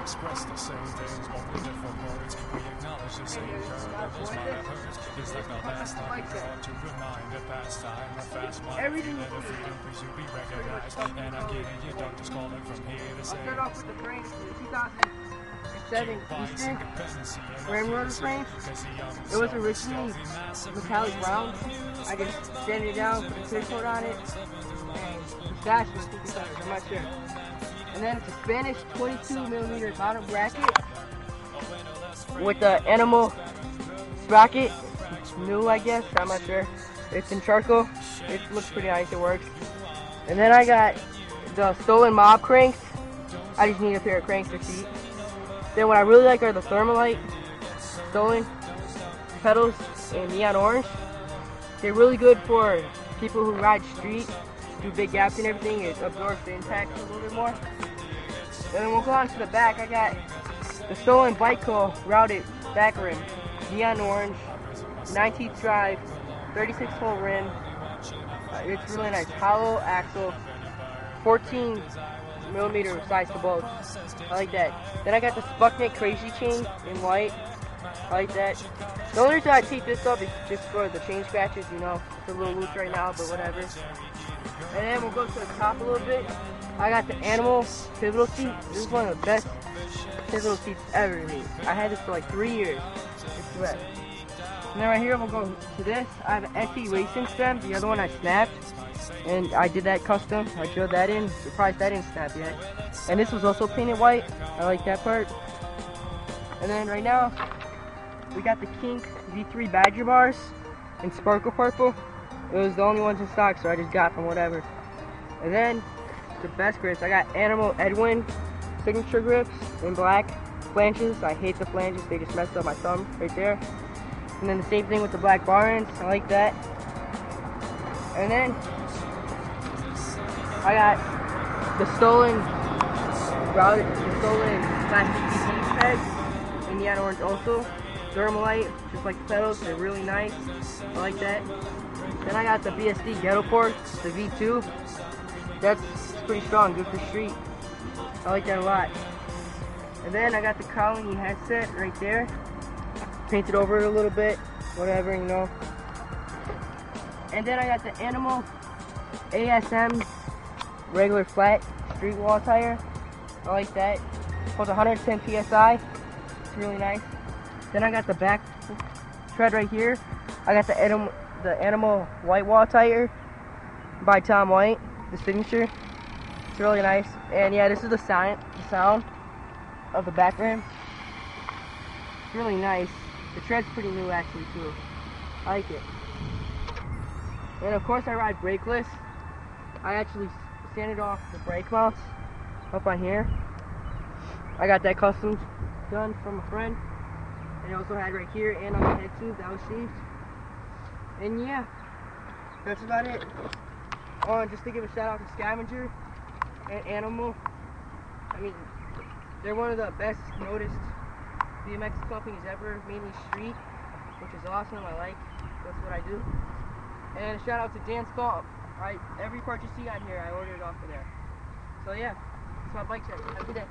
express the same things, but with different words. We acknowledge the same curves. My hurts is like the last time we draw to remind the past time. A fast mind, feeling the freedom, please you be recognized. And I get it, you don't just call it from here to say. Start off with the frame, 2007 Eastern Ramrod frame. It was originally metallic brown. I just sanded it down, put a clear coat on it, and the dash was 57, I'm not sure. And then it's a Spanish 22mm bottom bracket with the animal sprocket. It's new, I guess, I'm not sure. It's in charcoal. It looks pretty nice, it works. And then I got the stolen mob cranks. I just need a pair of cranks to see. Then what I really like are the Thermalite stolen pedals in neon orange. They're really good for people who ride street, do big gaps and everything. It absorbs the impact a little bit more. And then we'll go on to the back. I got the stolen Bikeco routed back rim, neon orange, 19th drive, 36-hole rim. It's really nice. Hollow axle, 14mm size to both. I like that. Then I got the Sputnik Crazy chain in white. I like that. The only reason I take this up is just for the chain scratches, you know. It's a little loose right now, but whatever. And then we'll go to the top a little bit. I got the Animal pivotal seat. This is one of the best pivotal seats ever to me. I had this for like 3 years. It's the best. And then right here we'll go to this. I have an SE racing stem. The other one I snapped. And I did that custom. I drilled that in. Surprised that didn't snap yet. And this was also painted white. I like that part. And then right now, we got the Kink V3 Badger bars in sparkle purple. It was the only ones in stock, so I just got from whatever. And then the best grips, I got Animal Edwin signature grips in black flanges. I hate the flanges, they just messed up my thumb right there. And then the same thing with the black bar ends, I like that. And then I got the stolen plastic pegs in neon orange also. Thermalite, just like the pedals, they're really nice. I like that. Then I got the BSD Ghetto Port, the V2. That's pretty strong, good for street. I like that a lot. And then I got the Colony headset right there. Painted over it a little bit, whatever, you know. And then I got the Animal ASM regular flat street wall tire. I like that. Holds 110 PSI. It's really nice. Then I got the back tread right here. I got the Animal white wall tire by Tom White, the signature. It's really nice. And yeah, this is the sound of the back rim. It's really nice. The tread's pretty new actually too. I like it. And of course I ride brakeless. I actually sanded off the brake mounts up on here. I got that custom done from a friend. And I also had right here and on the head tube that was shaved. And yeah, that's about it. Just to give a shout out to Scavenger and Animal. I mean, they're one of the best noticed BMX companies ever, mainly street, which is awesome. I like, that's what I do. And a shout out to Dan's Golf. Every purchase you got here, I ordered off of there. So yeah, that's my bike check. Have a good day.